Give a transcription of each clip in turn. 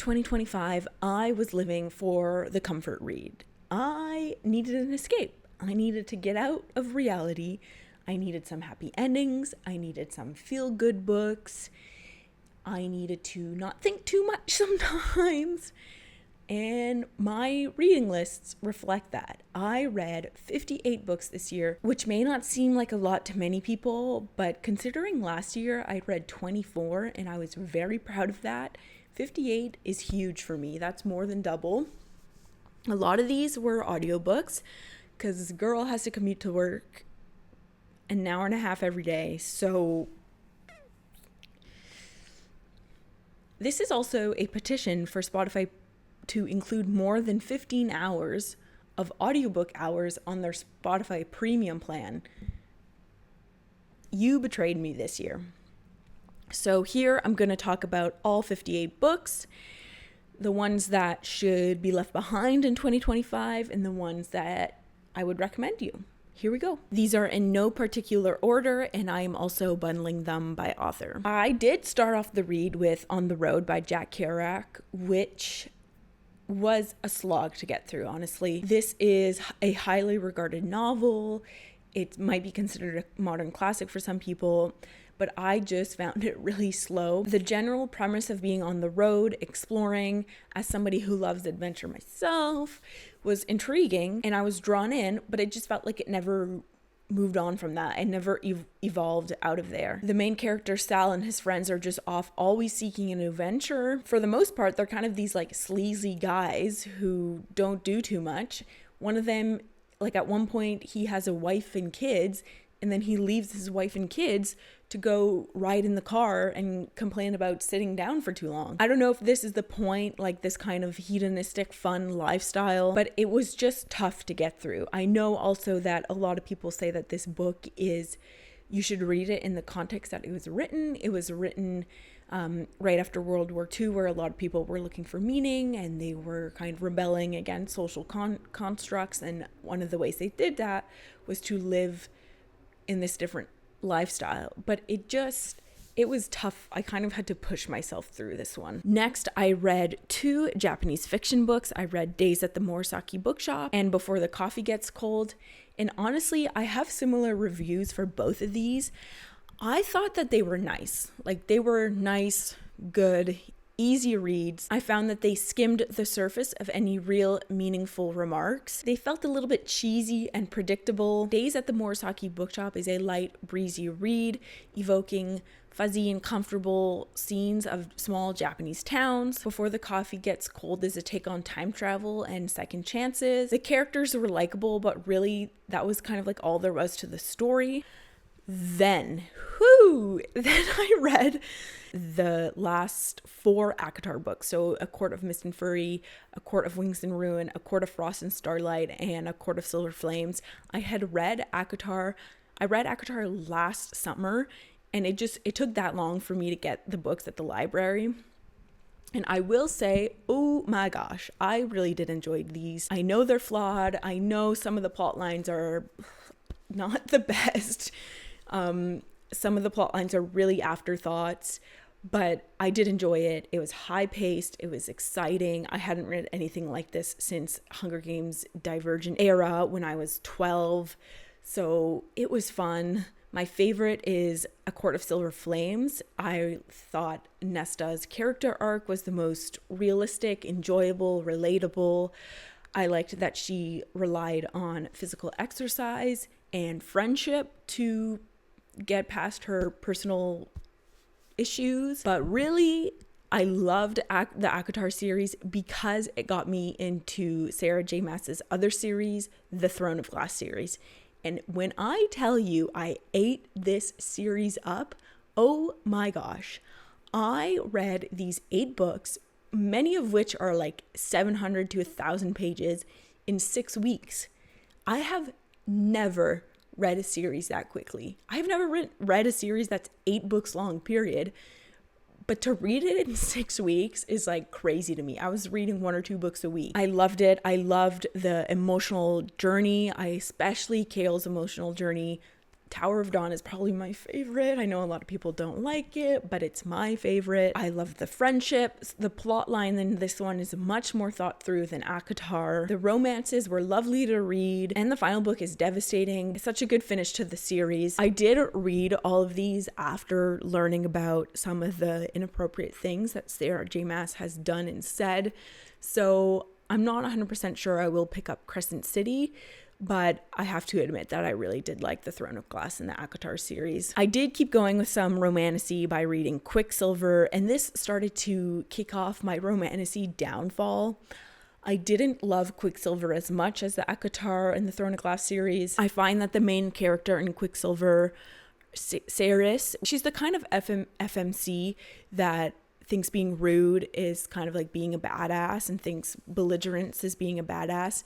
2025, I was living for the comfort read. I needed an escape. I needed to get out of reality. I needed some happy endings. I needed some feel-good books. I needed to not think too much sometimes. And my reading lists reflect that. I read 58 books this year, which may not seem like a lot to many people, but considering last year I read 24 and I was very proud of that, 58 is huge for me. That's more than double. A lot of these were audiobooks because this girl has to commute to work an hour and a half every day. So this is also a petition for Spotify to include more than 15 hours of audiobook hours on their Spotify premium plan. You betrayed me this year. So here I'm going to talk about all 58 books, the ones that should be left behind in 2025, and the ones that I would recommend you. Here we go. These are in no particular order, and I am also bundling them by author. I did start off the read with On the Road by Jack Kerouac, which was a slog to get through, honestly. This is a highly regarded novel. It might be considered a modern classic for some people, but I just found it really slow. The general premise of being on the road, exploring, as somebody who loves adventure myself, was intriguing, and I was drawn in, but it just felt like it never moved on from that and never evolved out of there. The main character, Sal, and his friends are just off always seeking an adventure. For the most part, they're kind of these like sleazy guys who don't do too much. One of them, like at one point, he has a wife and kids, and then he leaves his wife and kids to go ride in the car and complain about sitting down for too long. I don't know if this is the point, like this kind of hedonistic fun lifestyle, but it was just tough to get through. I know also that a lot of people say that this book you should read it in the context that it was written. It was written right after World War II, where a lot of people were looking for meaning and they were kind of rebelling against social constructs. And one of the ways they did that was to live in this different lifestyle, but it was tough. I kind of had to push myself through this one. Next, I read 2 Japanese fiction books. I read Days at the Morisaki Bookshop and Before the Coffee Gets Cold. And honestly, I have similar reviews for both of these. I thought that they were nice. Like, they were nice, good, easy reads. I found that they skimmed the surface of any real meaningful remarks. They felt a little bit cheesy and predictable. Days at the Morisaki Bookshop is a light, breezy read, evoking fuzzy and comfortable scenes of small Japanese towns. Before the Coffee Gets Cold is a take on time travel and second chances. The characters were likable, but really that was kind of like all there was to the story. Then I read the last 4 ACOTAR books. So A Court of Mist and Fury, A Court of Wings and Ruin, A Court of Frost and Starlight, and A Court of Silver Flames. I had read ACOTAR. I read ACOTAR last summer, and it took that long for me to get the books at the library. And I will say, oh my gosh, I really did enjoy these. I know they're flawed. I know some of the plot lines are not the best. Some of the plot lines are really afterthoughts, but I did enjoy it. It was high paced. It was exciting. I hadn't read anything like this since Hunger Games Divergent era when I was 12. So it was fun. My favorite is A Court of Silver Flames. I thought Nesta's character arc was the most realistic, enjoyable, relatable. I liked that she relied on physical exercise and friendship to get past her personal issues. But really, I loved the ACOTAR series because it got me into Sarah J. Maas's other series, the Throne of Glass series. And when I tell you I ate this series up, oh my gosh. I read these 8 books, many of which are like 700 to 1,000 pages, in 6 weeks. I have never read a series that quickly. I've never read a series that's 8 books long, period. But to read it in 6 weeks is like crazy to me. I was reading 1 or 2 books a week. I loved it. I loved the emotional journey. I especially Kale's emotional journey Tower of Dawn is probably my favorite. I know a lot of people don't like it, but it's my favorite. I love the friendships. The plot line in this one is much more thought through than ACOTAR. The romances were lovely to read, and the final book is devastating. It's such a good finish to the series. I did read all of these after learning about some of the inappropriate things that Sarah J. Maas has done and said, so I'm not 100% sure I will pick up Crescent City, but I have to admit that I really did like The Throne of Glass in the ACOTAR series. I did keep going with some romantasy by reading Quicksilver, and this started to kick off my romantasy downfall. I didn't love Quicksilver as much as the ACOTAR and The Throne of Glass series. I find that the main character in Quicksilver, Ceres, she's the kind of FMC that thinks being rude is kind of like being a badass and thinks belligerence is being a badass.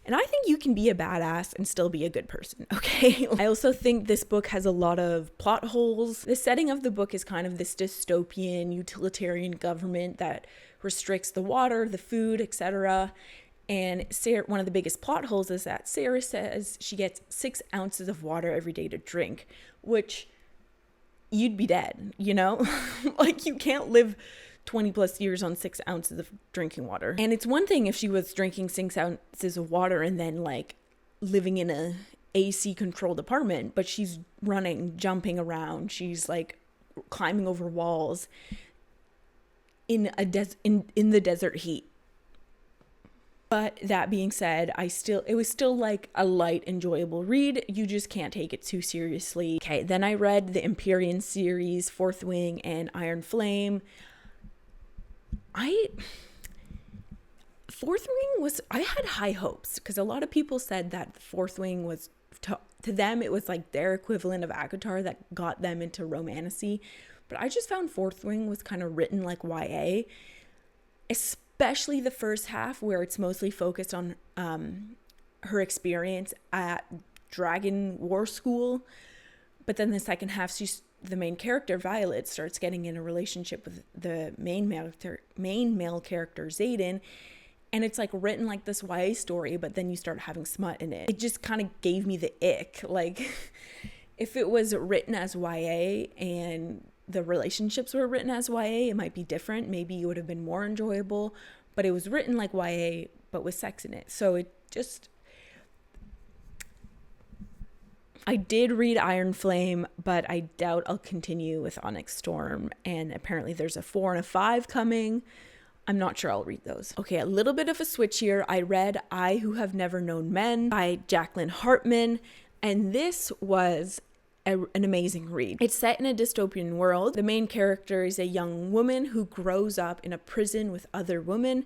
And I think you can be a badass and still be a good person, okay? I also think this book has a lot of plot holes. The setting of the book is kind of this dystopian, utilitarian government that restricts the water, the food, etc. And Sarah, one of the biggest plot holes is that Sarah says she gets 6 ounces of water every day to drink, which you'd be dead, you know? Like, you can't live 20 plus years on 6 ounces of drinking water. And it's one thing if she was drinking 6 ounces of water and then like living in a AC controlled apartment, but she's running, jumping around, she's like climbing over walls in the desert heat. But that being said, it was still like a light, enjoyable read. You just can't take it too seriously. Okay, then I read the Empyrean series, Fourth Wing and Iron Flame. Fourth Wing was, I had high hopes because a lot of people said that Fourth Wing was, to them, it was like their equivalent of ACOTAR that got them into romantasy. But I just found Fourth Wing was kind of written like YA, especially the first half where it's mostly focused on her experience at Dragon War School. But then the second half, the main character, Violet, starts getting in a relationship with the main male character, Xaden, and it's like written like this YA story, but then you start having smut in it. It just kind of gave me the ick. Like, if it was written as YA and the relationships were written as YA, it might be different. Maybe it would have been more enjoyable, but it was written like YA, but with sex in it. So it just... I did read Iron Flame, but I doubt I'll continue with Onyx Storm. And apparently there's a 4 and a 5 coming. I'm not sure I'll read those. Okay, a little bit of a switch here. I read I Who Have Never Known Men by Jacqueline Hartman. And this was an amazing read. It's set in a dystopian world. The main character is a young woman who grows up in a prison with other women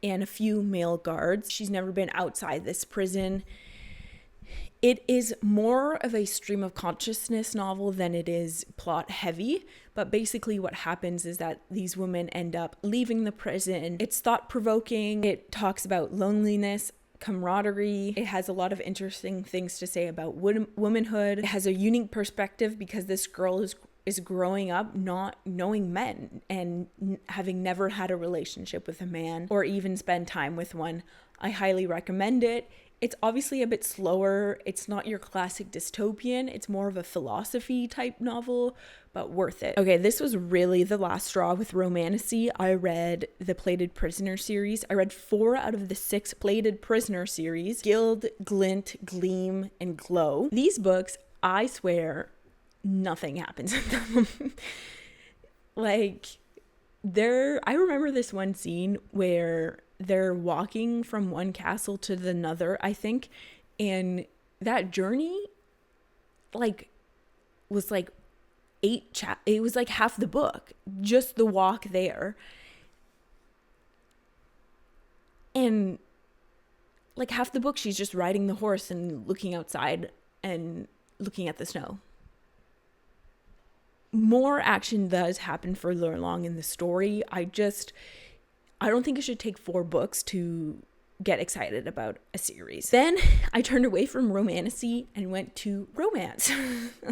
and a few male guards. She's never been outside this prison. It is more of a stream of consciousness novel than it is plot heavy, but basically what happens is that these women end up leaving the prison. It's thought-provoking. It talks about loneliness, camaraderie. It has a lot of interesting things to say about womanhood. It has a unique perspective because this girl is growing up not knowing men and having never had a relationship with a man or even spend time with one. I highly recommend it. It's obviously a bit slower. It's not your classic dystopian. It's more of a philosophy type novel, but worth it. Okay, this was really the last straw with romantasy. I read the Plated Prisoner series. I read 4 out of the 6 Plated Prisoner series: Gild, Glint, Gleam, and Glow. These books, I swear, nothing happens in them. Like, I remember this one scene where they're walking from one castle to another, I think, and that journey was like it was like half the book, just the walk there, and like half the book she's just riding the horse and looking outside and looking at the snow. More action does happen further along in the story. I don't think it should take 4 books to get excited about a series. Then I turned away from romantasy and went to romance.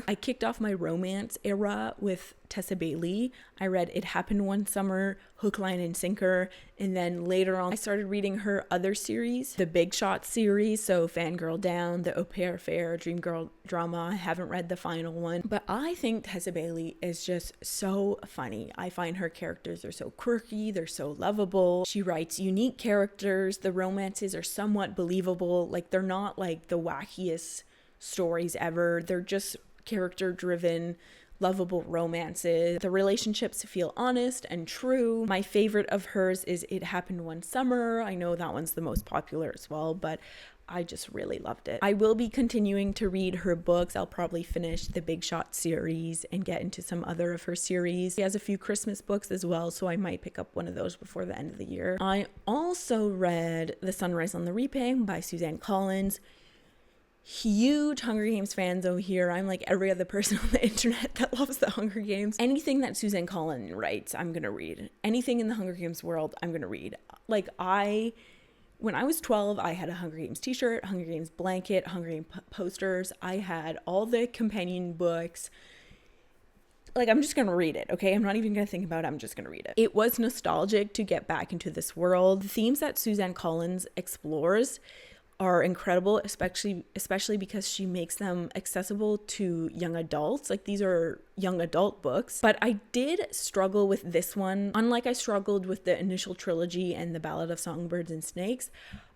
I kicked off my romance era with Tessa Bailey. I read It Happened One Summer, Hook, Line, and Sinker. And then later on, I started reading her other series, the Big Shot series. So Fangirl Down, The Au Pair Affair, Dream Girl Drama. I haven't read the final one. But I think Tessa Bailey is just so funny. I find her characters are so quirky. They're so lovable. She writes unique characters. The romances are somewhat believable. Like, they're not like the wackiest stories ever. They're just character driven, lovable romances. The relationships feel honest and true. My favorite of hers is It Happened One Summer. I know that one's the most popular as well, but I just really loved it. I will be continuing to read her books. I'll probably finish the Big Shot series and get into some other of her series. She has a few Christmas books as well, so I might pick up one of those before the end of the year. I also read The Sunrise on the Reaping by Suzanne Collins. Huge Hunger Games fans over here. I'm like every other person on the internet that loves the Hunger Games. Anything that Suzanne Collins writes, I'm gonna read. Anything in the Hunger Games world, I'm gonna read. Like, when I was 12, I had a Hunger Games t-shirt, Hunger Games blanket, Hunger Games posters. I had all the companion books. Like, I'm just gonna read it, okay? I'm not even gonna think about it. I'm just gonna read it. It was nostalgic to get back into this world. The themes that Suzanne Collins explores are incredible, especially because she makes them accessible to young adults. Like, these are young adult books. But I did struggle with this one. Unlike I struggled with the initial trilogy and the Ballad of Songbirds and Snakes,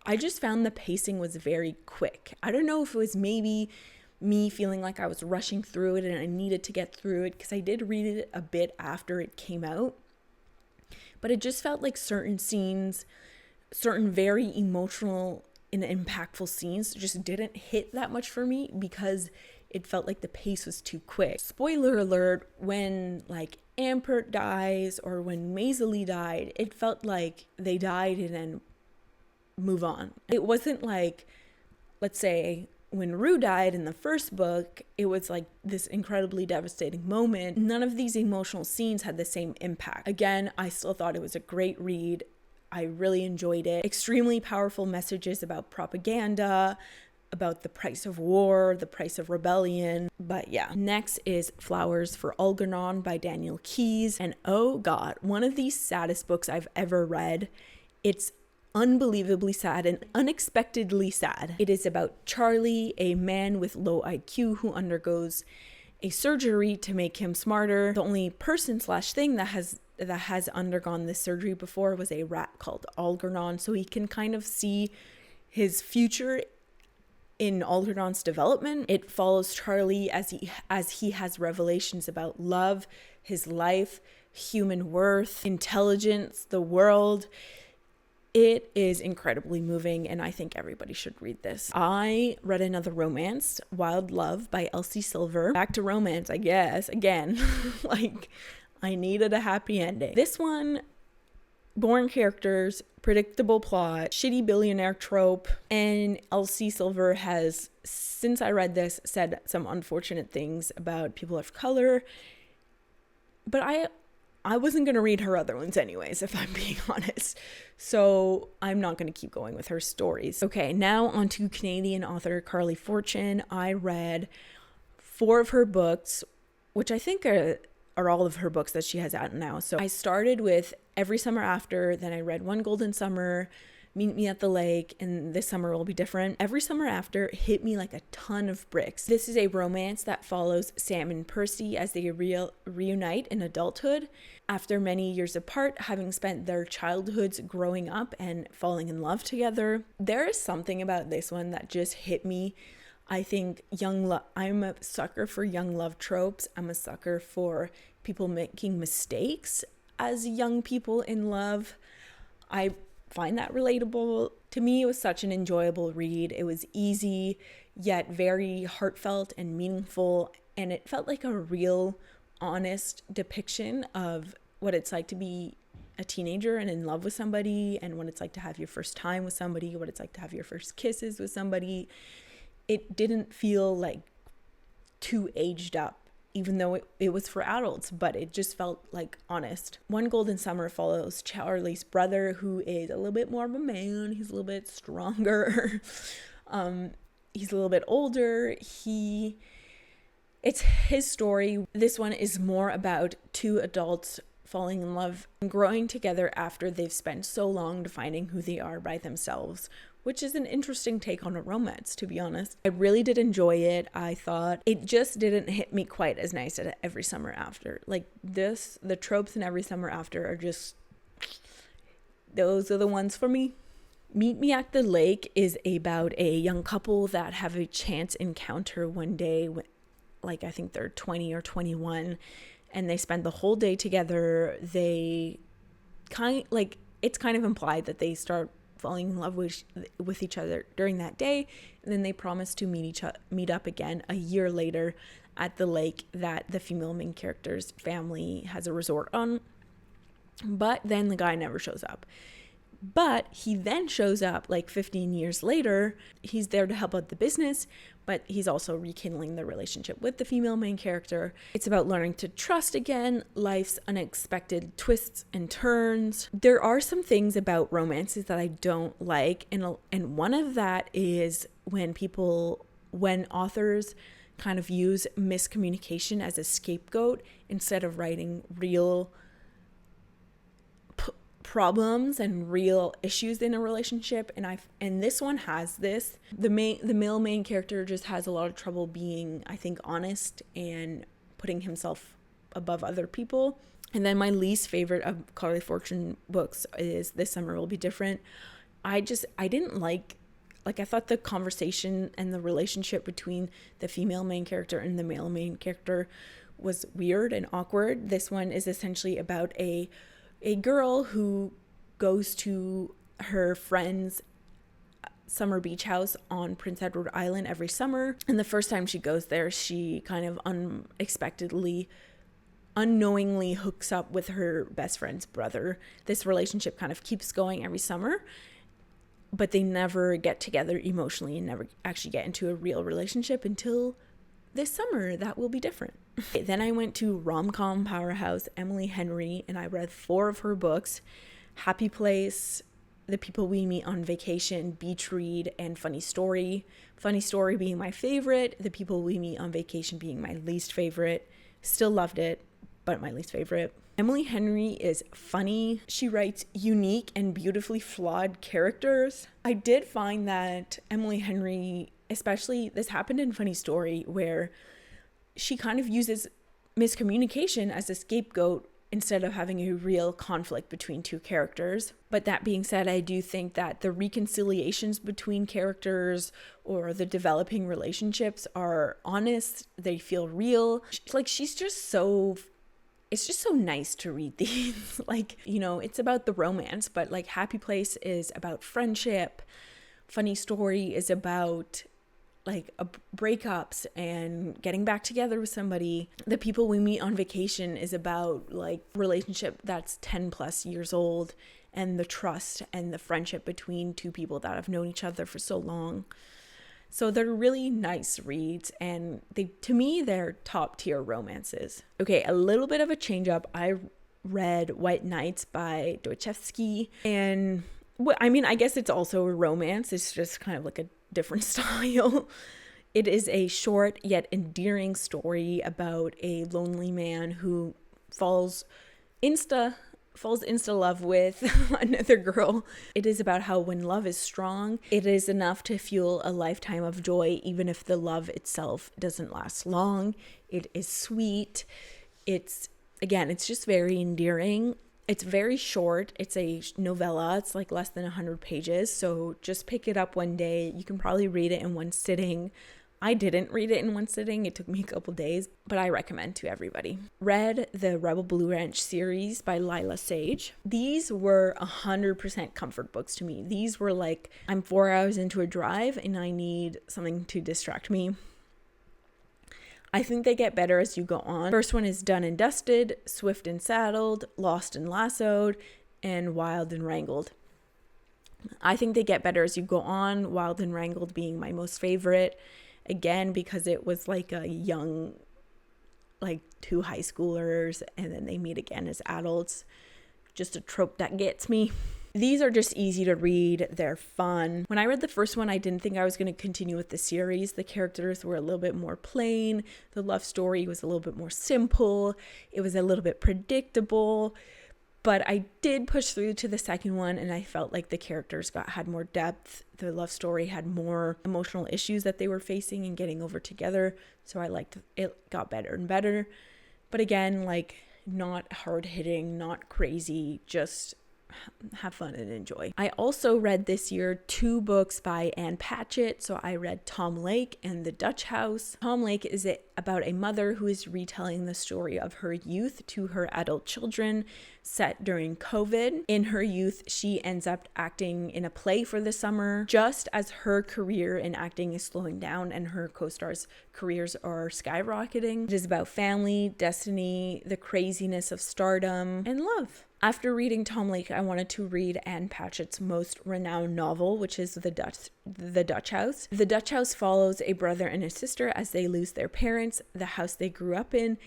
I just found the pacing was very quick. I don't know if it was maybe me feeling like I was rushing through it and I needed to get through it, because I did read it a bit after it came out. But it just felt like certain scenes, certain very emotional and impactful scenes just didn't hit that much for me because it felt like the pace was too quick. Spoiler alert, when like Ampert dies or when Maisie died, it felt like they died and then move on. It wasn't like, let's say, when Rue died in the first book, it was like this incredibly devastating moment. None of these emotional scenes had the same impact. Again, I still thought it was a great read. I really enjoyed it. Extremely powerful messages about propaganda, about the price of war, the price of rebellion. But yeah, next is Flowers for Algernon by Daniel Keyes. And oh God, one of the saddest books I've ever read. It's unbelievably sad and unexpectedly sad. It is about Charlie, a man with low IQ who undergoes a surgery to make him smarter. The only person/thing that has undergone this surgery before was a rat called Algernon, so he can kind of see his future in Algernon's development. It follows Charlie as he has revelations about love, his life, human worth, intelligence, the world. It is incredibly moving, and I think everybody should read this. I read another romance, Wild Love by Elsie Silver. Back to romance, I guess, again. Like, I needed a happy ending. This one, boring characters, predictable plot, shitty billionaire trope, and Elsie Silver has, since I read this, said some unfortunate things about people of color. But I wasn't going to read her other ones anyways, if I'm being honest. So I'm not going to keep going with her stories. Okay, now on to Canadian author Carly Fortune. I read 4 of her books, which I think are all of her books that she has out now. So I started with Every Summer After, then I read One Golden Summer, Meet Me at the Lake, and This Summer Will Be Different. Every Summer After hit me like a ton of bricks. This is a romance that follows Sam and Percy as they reunite in adulthood after many years apart, having spent their childhoods growing up and falling in love together. There is something about this one that just hit me. I think I'm a sucker for young love tropes. I'm a sucker for people making mistakes as young people in love. I find that relatable. To me, it was such an enjoyable read. It was easy, yet very heartfelt and meaningful, and it felt like a real, honest depiction of what it's like to be a teenager and in love with somebody, and what it's like to have your first time with somebody, what it's like to have your first kisses with somebody. It didn't feel like too aged up, even though it was for adults, but it just felt like honest. One Golden Summer follows Charlie's brother, who is a little bit more of a man. He's a little bit stronger. He's a little bit older. He It's his story. This one is more about two adults falling in love and growing together after they've spent so long defining who they are by themselves, which is an interesting take on a romance, to be honest. I really did enjoy it. I thought it just didn't hit me quite as nice as Every Summer After. Like this, the tropes in Every Summer After are just, those are the ones for me. Meet Me at the Lake is about a young couple that have a chance encounter one day, like I think they're 20 or 21, and they spend the whole day together. They it's kind of implied that they start falling in love with each other during that day, and then they promise to meet up again a year later at the lake that the female main character's family has a resort on. But then the guy never shows up. But he then shows up like 15 years later. He's there to help out the business, but he's also rekindling the relationship with the female main character. It's about learning to trust again, life's unexpected twists and turns. There are some things about romances that I don't like, and one of that is when authors kind of use miscommunication as a scapegoat instead of writing real problems and real issues in a relationship, and this one has this. The male main character just has a lot of trouble being, I think, honest and putting himself above other people. And then my least favorite of Carly Fortune books is This Summer Will Be Different. I didn't like I thought the conversation and the relationship between the female main character and the male main character was weird and awkward. This one is essentially about a girl who goes to her friend's summer beach house on Prince Edward Island every summer. And the first time she goes there, she kind of unknowingly hooks up with her best friend's brother. This relationship kind of keeps going every summer, but they never get together emotionally and never actually get into a real relationship until this summer. That will be different. Then I went to rom-com powerhouse Emily Henry, and I read 4 of her books: Happy Place, The People We Meet on Vacation, Beach Read, and Funny Story. Funny Story being my favorite, The People We Meet on Vacation being my least favorite. Still loved it, but my least favorite. Emily Henry is funny. She writes unique and beautifully flawed characters. I did find that Emily Henry, especially this happened in Funny Story, where she kind of uses miscommunication as a scapegoat instead of having a real conflict between two characters. But that being said, I do think that the reconciliations between characters or the developing relationships are honest. They feel real. She's just so... It's just so nice to read these. It's about the romance, but Happy Place is about friendship. Funny Story is about breakups and getting back together with somebody. The People We Meet on Vacation is about relationship that's 10 plus years old and the trust and the friendship between two people that have known each other for so long. So they're really nice reads, and to me they're top tier romances. Okay, a little bit of a change up. I read White Nights by Dostoevsky, and I guess it's also a romance. It's just kind of a different style. It is a short yet endearing story about a lonely man who falls insta love with another girl. It is about how when love is strong, it is enough to fuel a lifetime of joy, even if the love itself doesn't last long. It is sweet. It's just very endearing. It's very short. It's a novella. It's less than 100 pages. So just pick it up one day. You can probably read it in one sitting. I didn't read it in one sitting. It took me a couple days, but I recommend to everybody. Read the Rebel Blue Ranch series by Lila Sage. These were 100% comfort books to me. These were I'm 4 hours into a drive and I need something to distract me. I think they get better as you go on. First one is Done and Dusted, Swift and Saddled, Lost and Lassoed, and Wild and Wrangled. I think they get better as you go on, Wild and Wrangled being my most favorite. Again, because it was a young, two high schoolers, and then they meet again as adults. Just a trope that gets me. These are just easy to read. They're fun. When I read the first one, I didn't think I was going to continue with the series. The characters were a little bit more plain. The love story was a little bit more simple. It was a little bit predictable. But I did push through to the second one, and I felt like the characters had more depth. The love story had more emotional issues that they were facing and getting over together. So I liked it, got better and better. But again, like, not hard hitting, not crazy, just have fun and enjoy. I also read this year 2 books by Anne Patchett. So I read Tom Lake and The Dutch House. Tom Lake is about a mother who is retelling the story of her youth to her adult children, set during COVID. In her youth, she ends up acting in a play for the summer, just as her career in acting is slowing down and her co-stars' careers are skyrocketing. It is about family, destiny, the craziness of stardom, and love. After reading Tom Lake, I wanted to read Anne Patchett's most renowned novel, which is The Dutch House. The Dutch House follows a brother and a sister as they lose their parents, the house they grew up in,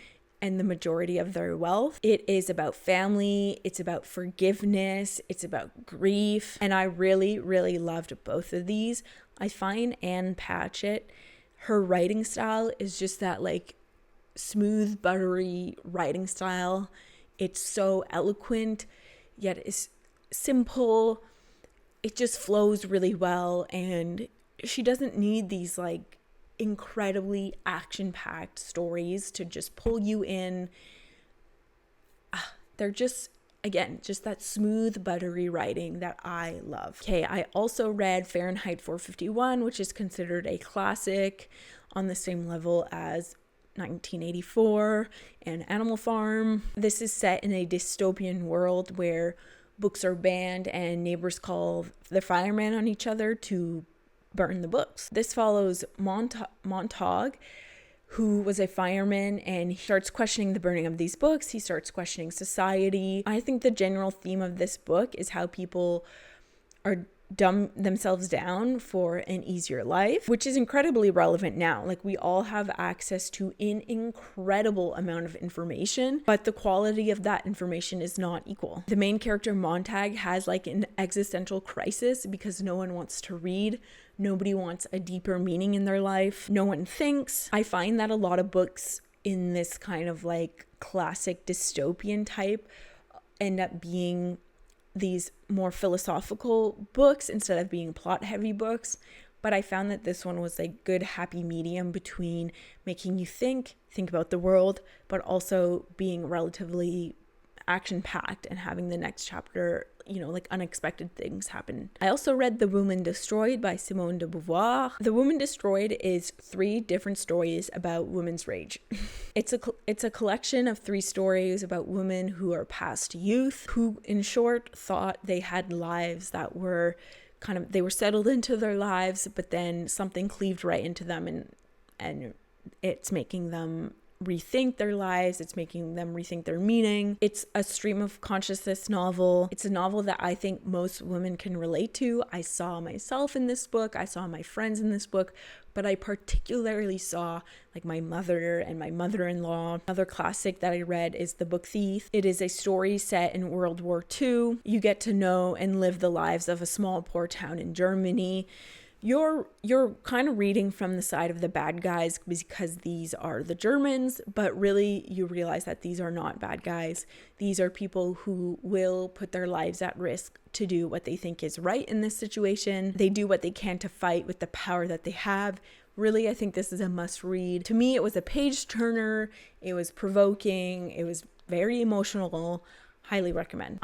and the majority of their wealth. It is about family, it's about forgiveness, it's about grief, and I really, really loved both of these. I find Anne Patchett, her writing style is just that like smooth, buttery writing style. It's so eloquent, yet it's simple. It just flows really well, and she doesn't need these like incredibly action-packed stories to just pull you in. They're just, again, just that smooth, buttery writing that I love. Okay, I also read Fahrenheit 451, which is considered a classic on the same level as 1984 and Animal Farm. This is set in a dystopian world where books are banned and neighbors call the fireman on each other to burn the books. This follows Montag, who was a fireman, and he starts questioning the burning of these books. He starts questioning society. I think the general theme of this book is how people are dumb themselves down for an easier life, which is incredibly relevant now. Like, we all have access to an incredible amount of information, but the quality of that information is not equal. The main character, Montag, has like an existential crisis because no one wants to read. Nobody wants a deeper meaning in their life. No one thinks. I find that a lot of books in this kind of like classic dystopian type end up being these more philosophical books instead of being plot heavy books. But I found that this one was a good happy medium between making you think about the world, but also being relatively action packed and having the next chapter, you know, like unexpected things happen. I also read The Woman Destroyed by Simone de Beauvoir. The Woman Destroyed is 3 different stories about women's rage. It's a collection of 3 stories about women who are past youth, who in short thought they had lives that were they were settled into their lives, but then something cleaved right into them, and it's making them rethink their lives. It's making them rethink their meaning. It's a stream of consciousness novel. It's a novel that I think most women can relate to. I saw myself in this book. I saw my friends in this book, but I particularly saw like my mother and my mother-in-law. Another classic that I read is The Book Thief. It is a story set in World War II. You get to know and live the lives of a small poor town in Germany. You're kind of reading from the side of the bad guys because these are the Germans, but really you realize that these are not bad guys. These are people who will put their lives at risk to do what they think is right in this situation. They do what they can to fight with the power that they have. Really, I think this is a must read. To me, it was a page turner. It was provoking. It was very emotional. Highly recommend.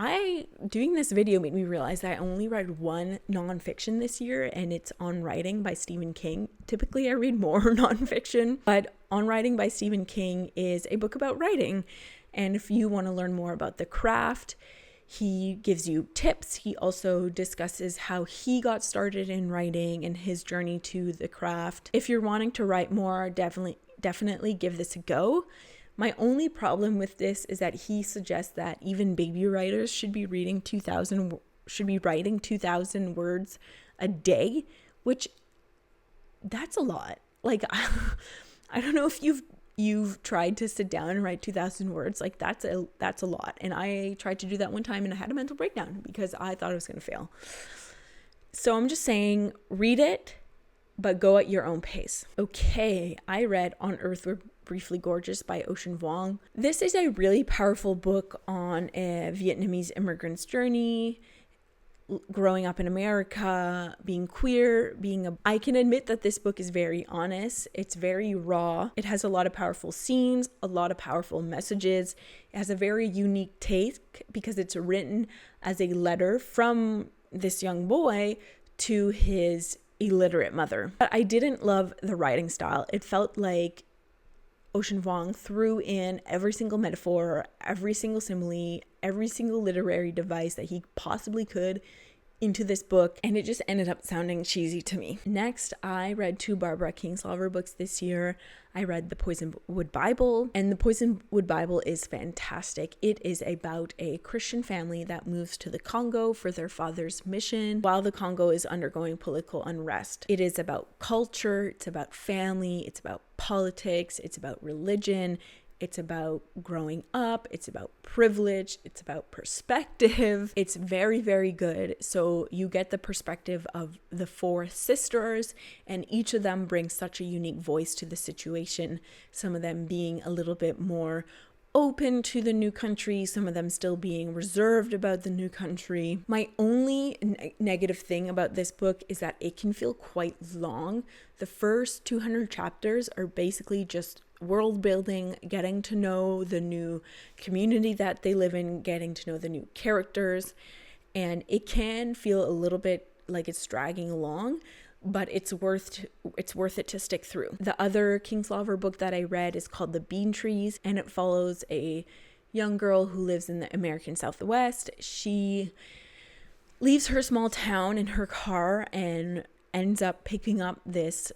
Doing this video made me realize that I only read 1 nonfiction this year, and it's On Writing by Stephen King. Typically I read more nonfiction, but On Writing by Stephen King is a book about writing. And if you want to learn more about the craft, he gives you tips. He also discusses how he got started in writing and his journey to the craft. If you're wanting to write more, definitely give this a go. My only problem with this is that he suggests that even baby writers should be writing 2,000 words a day, which that's a lot. Like, I don't know if you've you've tried to sit down and write 2,000 words, like that's a lot. And I tried to do that one time and I had a mental breakdown because I thought I was going to fail. So I'm just saying, read it, but go at your own pace. Okay, I read On Earth We're Briefly Gorgeous by Ocean Vuong. This is a really powerful book on a Vietnamese immigrant's journey, growing up in America, being queer, I can admit that this book is very honest. It's very raw. It has a lot of powerful scenes, a lot of powerful messages. It has a very unique take because it's written as a letter from this young boy to his illiterate mother. But I didn't love the writing style. It felt like Ocean Vuong threw in every single metaphor, every single simile, every single literary device that he possibly could into this book, and it just ended up sounding cheesy to me. Next, I read 2 Barbara Kingsolver books this year. I read The Poisonwood Bible, and The Poisonwood Bible is fantastic. It is about a Christian family that moves to the Congo for their father's mission while the Congo is undergoing political unrest. It is about culture, it's about family, it's about politics, it's about religion, it's about growing up, it's about privilege, it's about perspective. It's very, very good. So you get the perspective of the 4 sisters, and each of them brings such a unique voice to the situation. Some of them being a little bit more open to the new country, some of them still being reserved about the new country. My only negative thing about this book is that it can feel quite long. The first 200 chapters are basically just world building, getting to know the new community that they live in, getting to know the new characters, and it can feel a little bit like it's dragging along, but it's worth it to stick through. The other Kingsolver book that I read is called The Bean Trees, and it follows a young girl who lives in the American Southwest. She leaves her small town in her car and ends up picking up this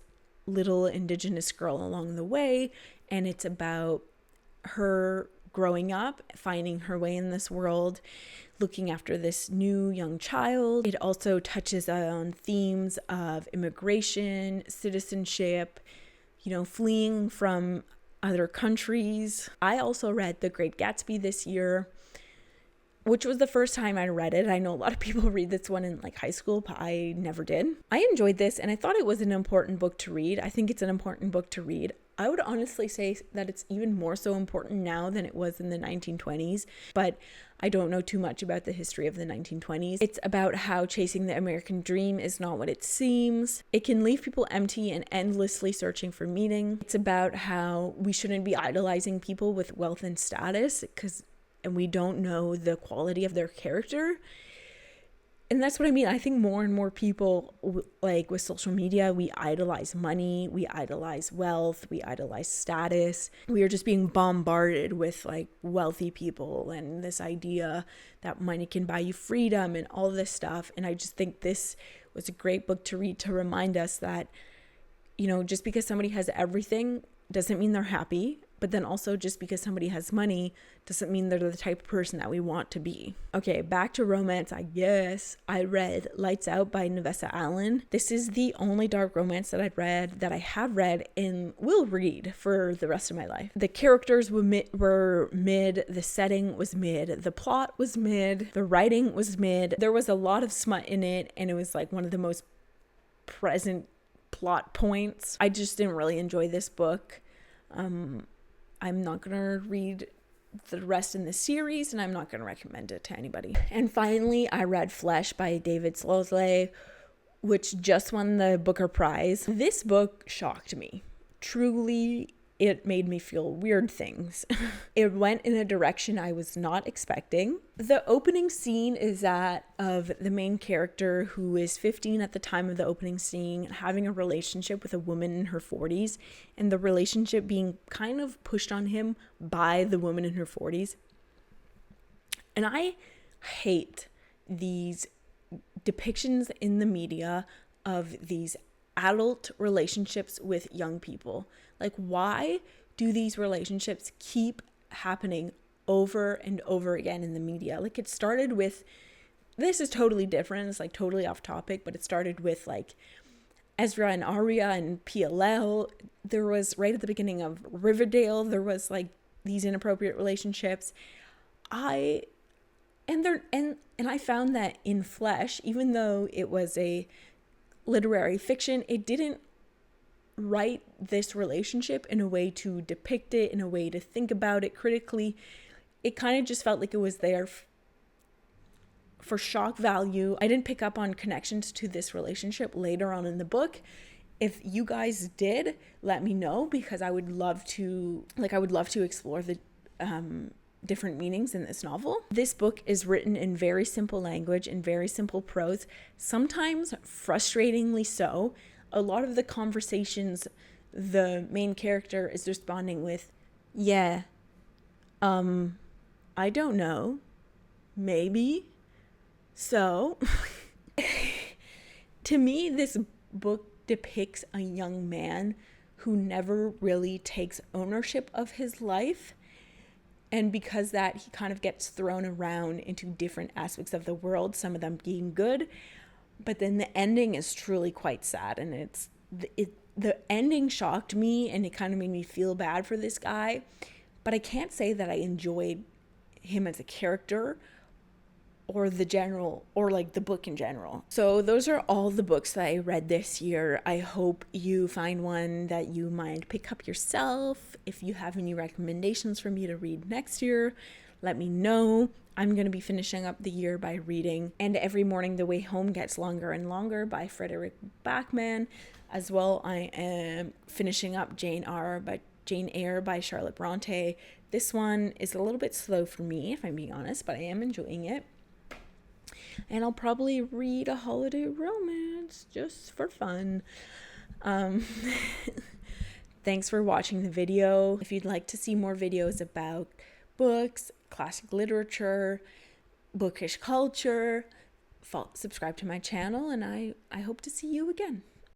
little indigenous girl along the way, and it's about her growing up, finding her way in this world, looking after this new young child. It also touches on themes of immigration, citizenship, fleeing from other countries. I also read The Great Gatsby this year, which was the first time I read it. I know a lot of people read this one in high school, but I never did. I enjoyed this, and I thought it was an important book to read. I think it's an important book to read. I would honestly say that it's even more so important now than it was in the 1920s, but I don't know too much about the history of the 1920s. It's about how chasing the American dream is not what it seems. It can leave people empty and endlessly searching for meaning. It's about how we shouldn't be idolizing people with wealth and status and we don't know the quality of their character. And that's what I mean. I think more and more people, with social media, we idolize money, we idolize wealth, we idolize status. We are just being bombarded with wealthy people and this idea that money can buy you freedom and all this stuff. And I just think this was a great book to read to remind us that, just because somebody has everything doesn't mean they're happy. But then also, just because somebody has money doesn't mean they're the type of person that we want to be. Okay, back to romance, I guess. I read Lights Out by Nevessa Allen. This is the only dark romance that I have read and will read for the rest of my life. The characters were mid, the setting was mid, the plot was mid, the writing was mid. There was a lot of smut in it, and it was one of the most present plot points. I just didn't really enjoy this book. I'm not going to read the rest in the series, and I'm not going to recommend it to anybody. And finally, I read Flesh by David Slothley, which just won the Booker Prize. This book shocked me. Truly, it made me feel weird things. It went in a direction I was not expecting. The opening scene is that of the main character, who is 15 at the time of the opening scene, having a relationship with a woman in her 40s, and the relationship being kind of pushed on him by the woman in her 40s. And I hate these depictions in the media of these adult relationships with young people. Why do these relationships keep happening over and over again in the media? It started with, this is totally different, it's totally off topic, but it started with Ezra and Arya and PLL. There was, right at the beginning of Riverdale, there was like these inappropriate relationships. I found that in Flesh, even though it was a literary fiction, it didn't write this relationship in a way to depict it, in a way to think about it critically. It kind of just felt like it was there for shock value. I didn't pick up on connections to this relationship later on in the book. If you guys did, let me know, because I would love to explore the different meanings in this novel. This book is written in very simple language and very simple prose, sometimes frustratingly so. A lot of the conversations, the main character is responding with, yeah, I don't know, maybe. So, to me, this book depicts a young man who never really takes ownership of his life. And because that, he kind of gets thrown around into different aspects of the world, some of them being good. But then the ending is truly quite sad. And the ending shocked me, and it kind of made me feel bad for this guy. But I can't say that I enjoyed him as a character or the book in general. So those are all the books that I read this year. I hope you find one that you might pick up yourself. If you have any recommendations for me to read next year, let me know. I'm going to be finishing up the year by reading And Every Morning the Way Home Gets Longer and Longer by Frederick Backman. As well, I am finishing up Jane Eyre by Charlotte Bronte. This one is a little bit slow for me, if I'm being honest, but I am enjoying it. And I'll probably read a holiday romance just for fun. Thanks for watching the video. If you'd like to see more videos about books, classic literature, bookish culture, subscribe to my channel, and I hope to see you again.